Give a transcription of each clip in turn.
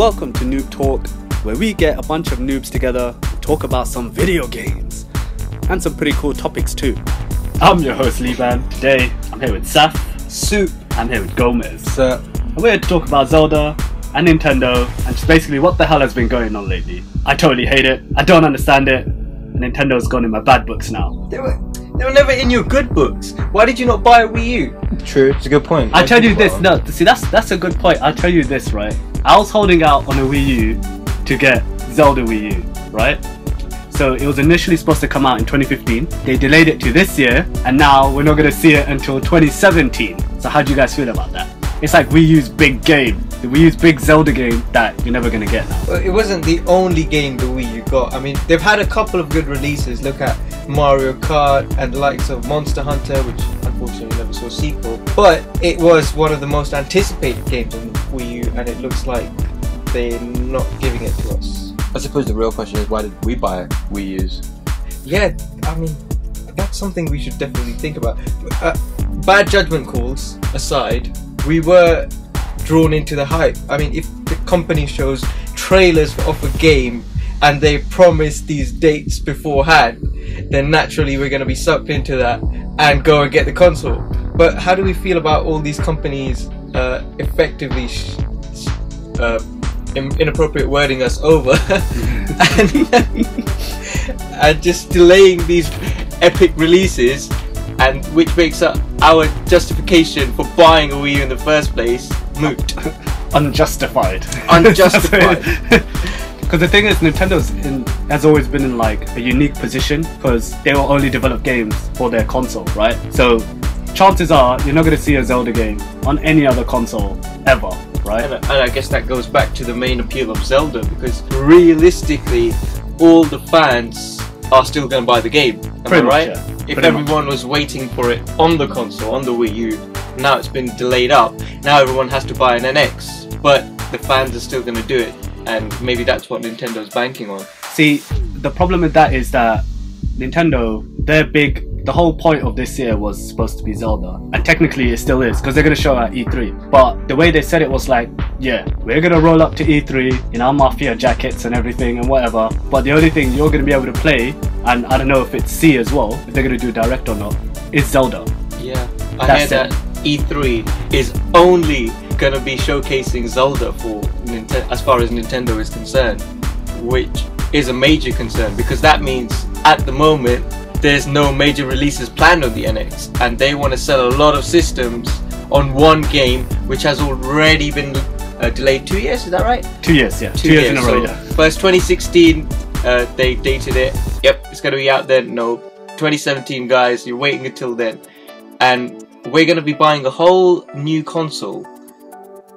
Welcome to Noob Talk, where we get a bunch of noobs together to talk about some video games and some pretty cool topics too. I'm your host Liban. Today I'm here with Saf, Soup, I'm here with Gomez. Sir. And we're here to talk about Zelda and Nintendo and just basically what the hell has been going on lately. I totally hate it, I don't understand it, and Nintendo's gone in my bad books now. They were never in your good books. Why did you not buy a Wii U? True, it's a good point. I tell you this, no, see that's a good point. I'll tell you this, right? I was holding out on a Wii U to get Zelda Wii U, right? So it was initially supposed to come out in 2015. They delayed it to this year, and now we're not going to see it until 2017. So how do you guys feel about that? It's like Wii U's big game, the Wii U's big Zelda game that you're never going to get now. Well, it wasn't the only game the Wii U got. I mean, they've had a couple of good releases. Look at Mario Kart and the likes of Monster Hunter, which unfortunately never saw a sequel. But it was one of the most anticipated games on the Wii U, and it looks like they're not giving it to us. I suppose the real question is, why did we buy Wii U's? Yeah, I mean, that's something we should definitely think about. Bad judgment calls aside, we were drawn into the hype. I mean, if the company shows trailers of a game and they promise these dates beforehand, then naturally we're going to be sucked into that and go and get the console. But how do we feel about all these companies effectively inappropriate wording us over and just delaying these epic releases, and which makes up our justification for buying a Wii U in the first place moot. Unjustified. Because the thing is, has always been in like a unique position because they will only develop games for their console, right? So chances are you're not going to see a Zelda game on any other console ever, right? And I guess that goes back to the main appeal of Zelda, because realistically all the fans are still going to buy the game. Am I right? Yeah. If everyone was waiting for it on the console, on the Wii U, now it's been delayed up, now everyone has to buy an NX, but the fans are still going to do it, and maybe that's what Nintendo's banking on. See, the problem with that is that Nintendo, the whole point of this year was supposed to be Zelda, and technically it still is, because they're going to show at E3, but the way they said it was like, yeah, we're going to roll up to E3 in our Mafia jackets and everything and whatever, but the only thing you're going to be able to play, and I don't know if it's C as well, if they're going to do direct or not, is Zelda. Yeah, I hear that E3 is only going to be showcasing Zelda for as far as Nintendo is concerned, which is a major concern, because that means at the moment there's no major releases planned on the NX, and they want to sell a lot of systems on one game which has already been delayed 2 years, is that right? 2 years, yeah. 2 years in a row, yeah. First 2016, they dated it. Yep, it's going to be out then. No, 2017, guys, you're waiting until then. And we're going to be buying a whole new console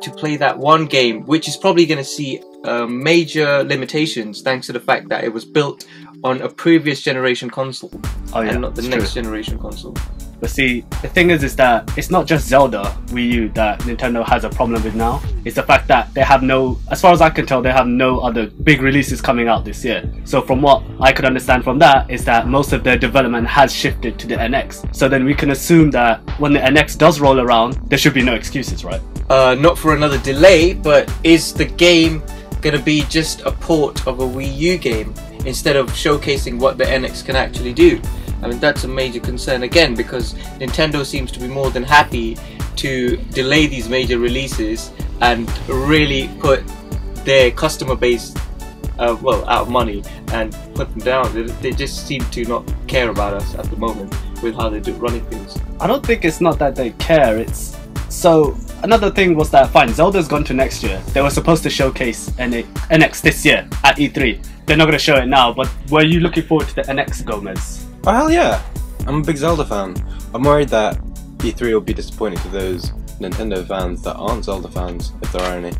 to play that one game, which is probably going to see major limitations thanks to the fact that it was built on a previous generation console and not the next generation console. But see, the thing is that it's not just Zelda Wii U that Nintendo has a problem with now. It's the fact that they have no, as far as I can tell, they have no other big releases coming out this year. So from what I could understand from that is that most of their development has shifted to the NX. So then we can assume that when the NX does roll around, there should be no excuses, right? Not for another delay, but is the game going to be just a port of a Wii U game instead of showcasing what the NX can actually do? I mean, that's a major concern again, because Nintendo seems to be more than happy to delay these major releases and really put their customer base out of money and put them down. They just seem to not care about us at the moment with how they're running things. I don't think it's not that they care, it's... So, another thing was that, fine, Zelda's gone to next year. They were supposed to showcase NX this year at E3. They're not going to show it now, but were you looking forward to the NX, Gomez? Oh hell yeah! I'm a big Zelda fan. I'm worried that E3 will be disappointing to those Nintendo fans that aren't Zelda fans, if there are any.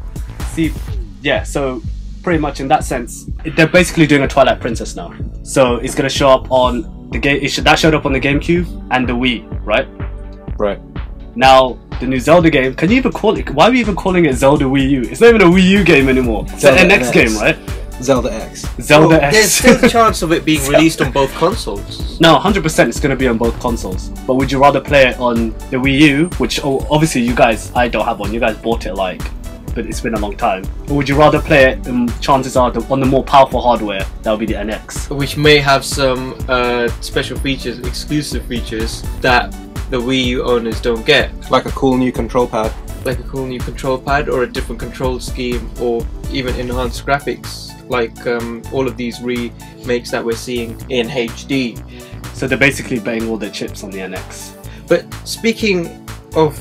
See, yeah, so pretty much in that sense, they're basically doing a Twilight Princess now. So it's going to show up on the game. That showed up on the GameCube and the Wii, right? Right. Now, the new Zelda game, can you even call it? Why are we even calling it Zelda Wii U? It's not even a Wii U game anymore. It's an NX game, right? Zelda X. Zelda X. There's still a chance of it being released on both consoles. No, 100% it's going to be on both consoles. But would you rather play it on the Wii U, which obviously you guys, I don't have one, you guys bought it like but it's been a long time? Or would you rather play it, chances are, on the more powerful hardware, that would be the NX? Which may have some special features, exclusive features that the Wii U owners don't get. Like a cool new control pad. Like a cool new control pad, or a different control scheme, or even enhanced graphics, like all of these remakes that we're seeing in HD. So they're basically betting all their chips on the NX. But speaking of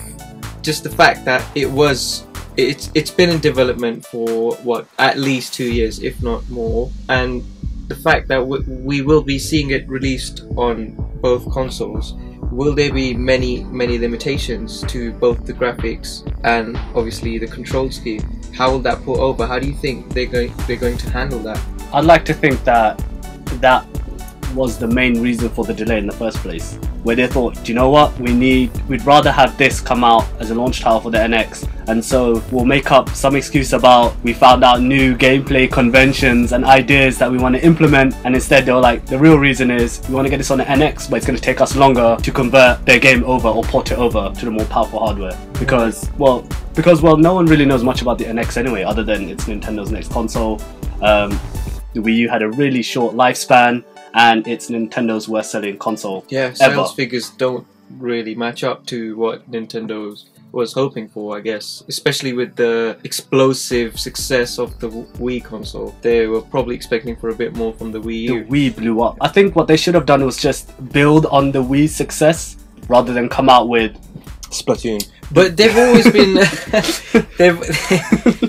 just the fact that it's been in development for what, at least 2 years, if not more, and the fact that we will be seeing it released on both consoles, will there be many limitations to both the graphics and obviously the control scheme? How will that put over? How do you think they're going to handle that? I'd like to think that that was the main reason for the delay in the first place, where they thought, do you know what, we'd rather have this come out as a launch title for the NX, and so we'll make up some excuse about we found out new gameplay conventions and ideas that we want to implement, and instead they were like, the real reason is we want to get this on the NX, but it's going to take us longer to convert their game over or port it over to the more powerful hardware, because no one really knows much about the NX anyway, other than it's Nintendo's next console. The Wii U had a really short lifespan, and it's Nintendo's worst selling console Yeah, sales figures don't really match up to what Nintendo was hoping for, I guess. Especially with the explosive success of the Wii console. They were probably expecting for a bit more from the Wii U. The Wii blew up. I think what they should have done was just build on the Wii's success rather than come out with Splatoon. But they've always been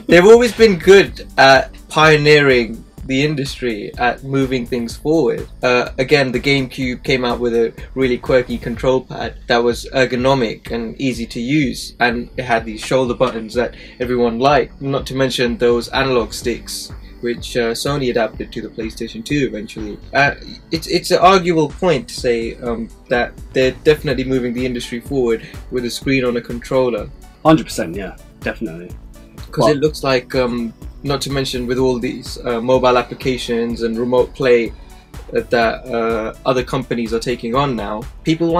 they've always been good at pioneering the industry, at moving things forward. Again, the GameCube came out with a really quirky control pad that was ergonomic and easy to use, and it had these shoulder buttons that everyone liked, not to mention those analog sticks which Sony adapted to the PlayStation 2 eventually. It's an arguable point to say that they're definitely moving the industry forward with a screen on a controller. 100%, yeah, definitely. Because it looks like, not to mention with all these mobile applications and remote play that other companies are taking on now, people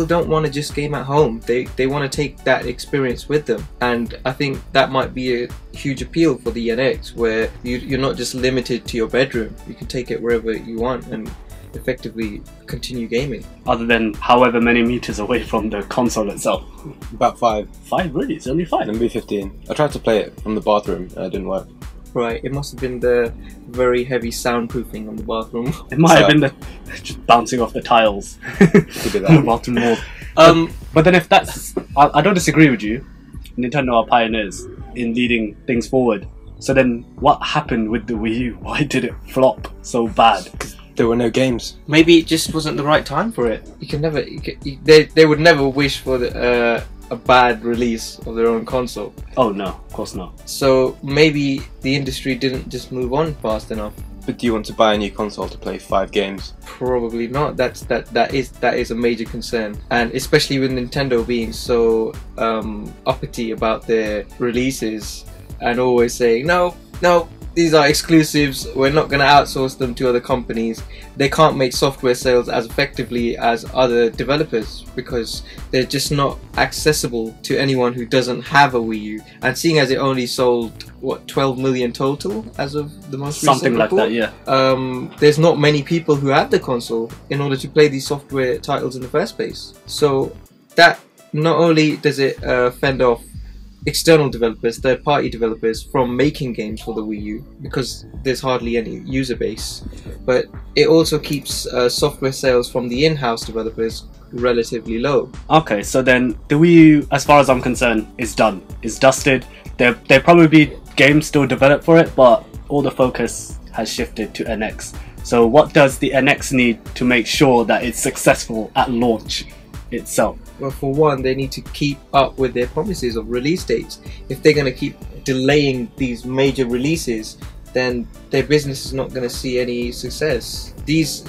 don't want to just game at home. They want to take that experience with them, and I think that might be a huge appeal for the NX, where you're not just limited to your bedroom. You can take it wherever you want and effectively continue gaming. Other than however many meters away from the console itself. About 5. 5, really? It's only 5? Maybe 15. I tried to play it from the bathroom and it didn't work. Right, it must have been the very heavy soundproofing on the bathroom. It might have been just bouncing off the tiles. Could be that. Bathroom wall. But then if that's... I don't disagree with you. Nintendo are pioneers in leading things forward. So then what happened with the Wii U? Why did it flop so bad? There were no games. Maybe it just wasn't the right time for it. You can never... They would never wish for a bad release of their own console. Oh no, of course not. So maybe the industry didn't just move on fast enough. But do you want to buy a new console to play 5 games? Probably not. That is a major concern, and especially with Nintendo being so uppity about their releases and always saying no, these are exclusives, we're not going to outsource them to other companies. They can't make software sales as effectively as other developers because they're just not accessible to anyone who doesn't have a Wii U. And seeing as it only sold, what, 12 million total as of the most recent report? Something like that, yeah. There's not many people who have the console in order to play these software titles in the first place. So that not only does it fend off external developers, third-party developers from making games for the Wii U because there's hardly any user base, but it also keeps software sales from the in-house developers relatively low. Okay, so then the Wii U, as far as I'm concerned, is done. It's dusted. There'll probably be games still developed for it, but all the focus has shifted to NX. So what does the NX need to make sure that it's successful at launch itself? Well, for one, they need to keep up with their promises of release dates. If they're going to keep delaying these major releases, then their business is not going to see any success. These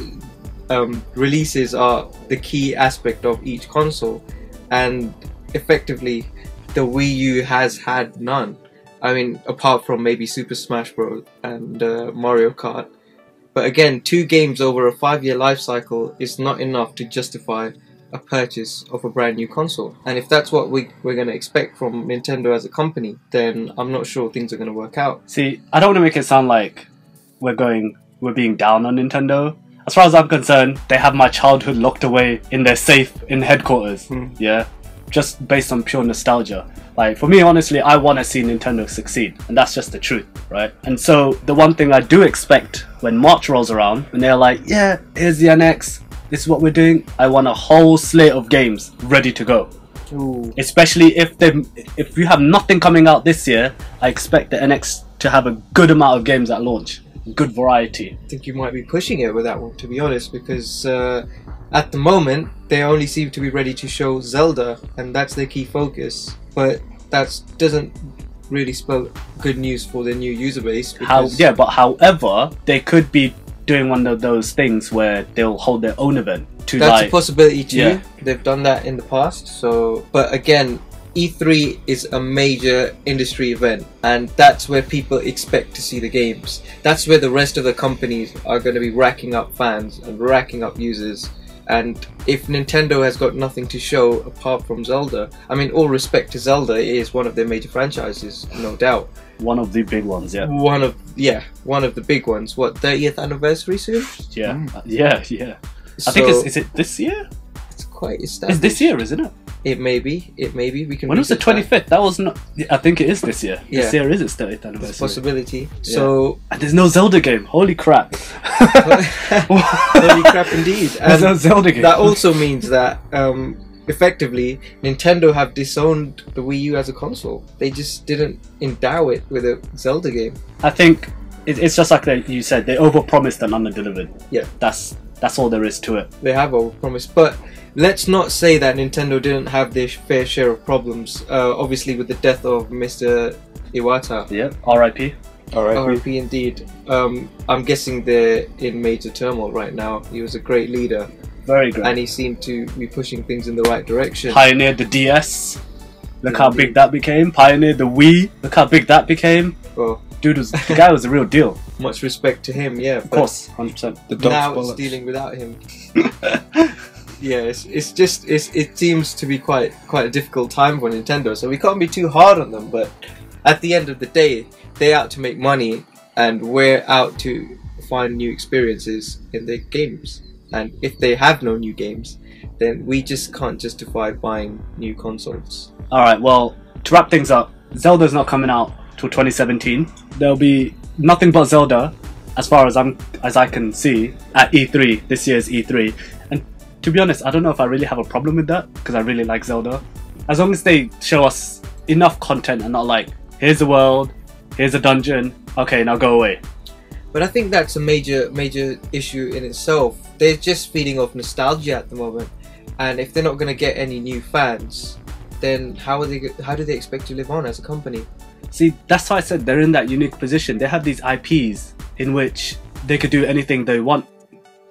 releases are the key aspect of each console, and effectively the Wii U has had none. I mean, apart from maybe Super Smash Bros. And Mario Kart. But again, 2 games over a 5-year life cycle is not enough to justify a purchase of a brand new console. And if that's what we're going to expect from Nintendo as a company, then I'm not sure things are going to work out. See, I don't want to make it sound like we're being down on Nintendo. As far as I'm concerned, they have my childhood locked away in their safe in headquarters. Yeah, just based on pure nostalgia. Like, for me, honestly, I want to see Nintendo succeed, and that's just the truth, right? And so the one thing I do expect when March rolls around, and they're like, yeah, here's the NX, this is what we're doing, I want a whole slate of games ready to go. Ooh. Especially if you have nothing coming out this year, I expect the NX to have a good amount of games at launch. Good variety. I think you might be pushing it with that one, to be honest, because at the moment they only seem to be ready to show Zelda, and that's their key focus. But that doesn't really spell good news for their new user base. But however, they could be doing one of those things where they'll hold their own event. That's a possibility too. Yeah. They've done that in the past. So, but again, E3 is a major industry event, and that's where people expect to see the games. That's where the rest of the companies are going to be racking up fans and racking up users. And if Nintendo has got nothing to show apart from Zelda, I mean, all respect to Zelda, it is one of their major franchises, no doubt. One of the big ones, yeah. One of the big ones. What, 30th anniversary soon? Yeah, yeah. I think is it this year? It's quite established. It's this year, isn't it? It may be. We can. When was the 25th? That was not. I think it is this year. Yeah. This year is its 30th anniversary. It's a possibility. Yeah. So and there's no Zelda game. Holy crap! Holy crap, indeed. There's no Zelda game. That also means that effectively Nintendo have disowned the Wii U as a console. They just didn't endow it with a Zelda game. I think it's just like you said. They overpromised and underdelivered. Yeah. That's all there is to it. They have overpromised, but let's not say that Nintendo didn't have their fair share of problems. Obviously, with the death of Mr. Iwata. Yeah. R.I.P. R.I.P. indeed. I'm guessing they're in major turmoil right now. He was a great leader. Very great. And he seemed to be pushing things in the right direction. Pioneered the DS. Look how big that became. Pioneered the Wii. Look how big that became. Well, the guy was a real deal. Much respect to him, yeah. Of course, 100%. Now it's dealing without him. Yeah, it seems to be quite a difficult time for Nintendo. So we can't be too hard on them. But at the end of the day, they're out to make money, and we're out to find new experiences in their games. And if they have no new games, then we just can't justify buying new consoles. Alright, well, to wrap things up, Zelda's not coming out till 2017. There'll be nothing but Zelda, as far as I can see, at E3, this year's E3. And to be honest, I don't know if I really have a problem with that, because I really like Zelda. As long as they show us enough content and not like, here's the world, here's a dungeon, okay, now go away. But I think that's a major issue in itself. They're just feeding off nostalgia at the moment, and if they're not going to get any new fans, then how do they expect to live on as a company? See, that's why I said they're in that unique position. They have these IPs in which they could do anything they want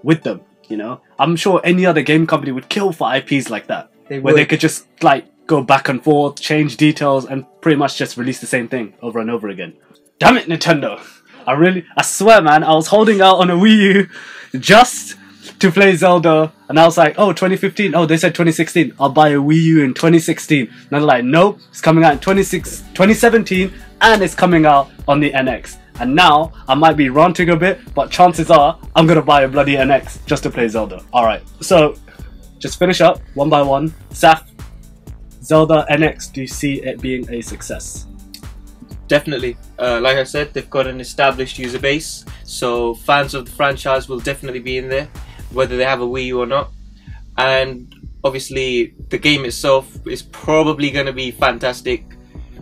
with them, you know? I'm sure any other game company would kill for IPs like that. Where they could just like go back and forth, change details, and pretty much just release the same thing over and over again. Damn it, Nintendo! I swear, man, I was holding out on a Wii U just to play Zelda, and I was like, oh, 2015, oh, they said 2016, I'll buy a Wii U in 2016. And they're like, nope, it's coming out in 2017, and it's coming out on the NX. And now, I might be ranting a bit, but chances are, I'm gonna buy a bloody NX just to play Zelda. Alright, so, just finish up, one by one. Saf, Zelda NX, do you see it being a success? Definitely. Like I said, they've got an established user base, so fans of the franchise will definitely be in there, whether they have a Wii U or not. And obviously, the game itself is probably going to be fantastic,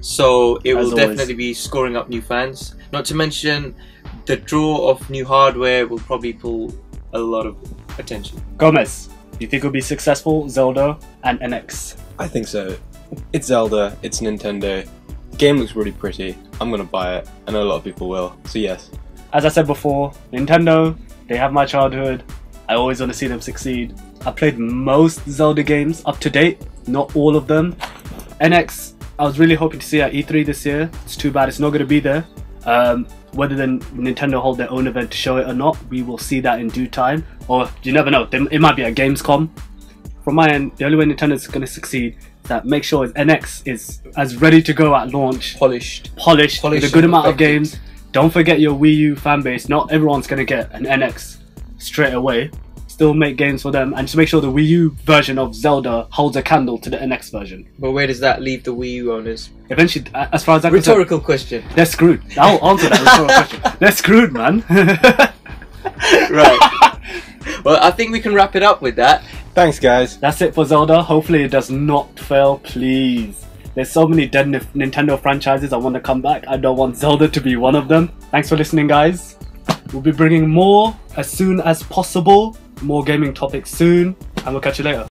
so it will definitely be scoring up new fans. Not to mention, the draw of new hardware will probably pull a lot of attention. Gomez, do you think it'll be successful, Zelda and NX? I think so. It's Zelda, it's Nintendo. The game looks really pretty. I'm gonna buy it. I know a lot of people will. So yes. As I said before, Nintendo, they have my childhood. I always want to see them succeed. I played most Zelda games up to date, not all of them. NX, I was really hoping to see at E3 this year. It's too bad it's not going to be there. Whether then Nintendo hold their own event to show it or not, we will see that in due time. Or you never know, it might be at Gamescom from my end, the only way Nintendo's going to succeed is that make sure its NX is as ready to go at launch, Polished with a good and amount of perfected. games. Don't forget your Wii U fan base. Not everyone's going to get an NX straight away. Still make games for them, and just make sure the Wii U version of Zelda holds a candle to the NX version. But where does that leave the Wii U owners? Eventually, as far as I'm concerned, Rhetorical question. they're screwed. I'll answer that rhetorical question. They're screwed, man. Right. Well, I think we can wrap it up with that. Thanks, guys. That's it for Zelda. Hopefully it does not fail, please. There's so many dead Nintendo franchises I want to come back. I don't want Zelda to be one of them. Thanks for listening, guys. We'll be bringing more as soon as possible. More gaming topics soon. And we'll catch you later.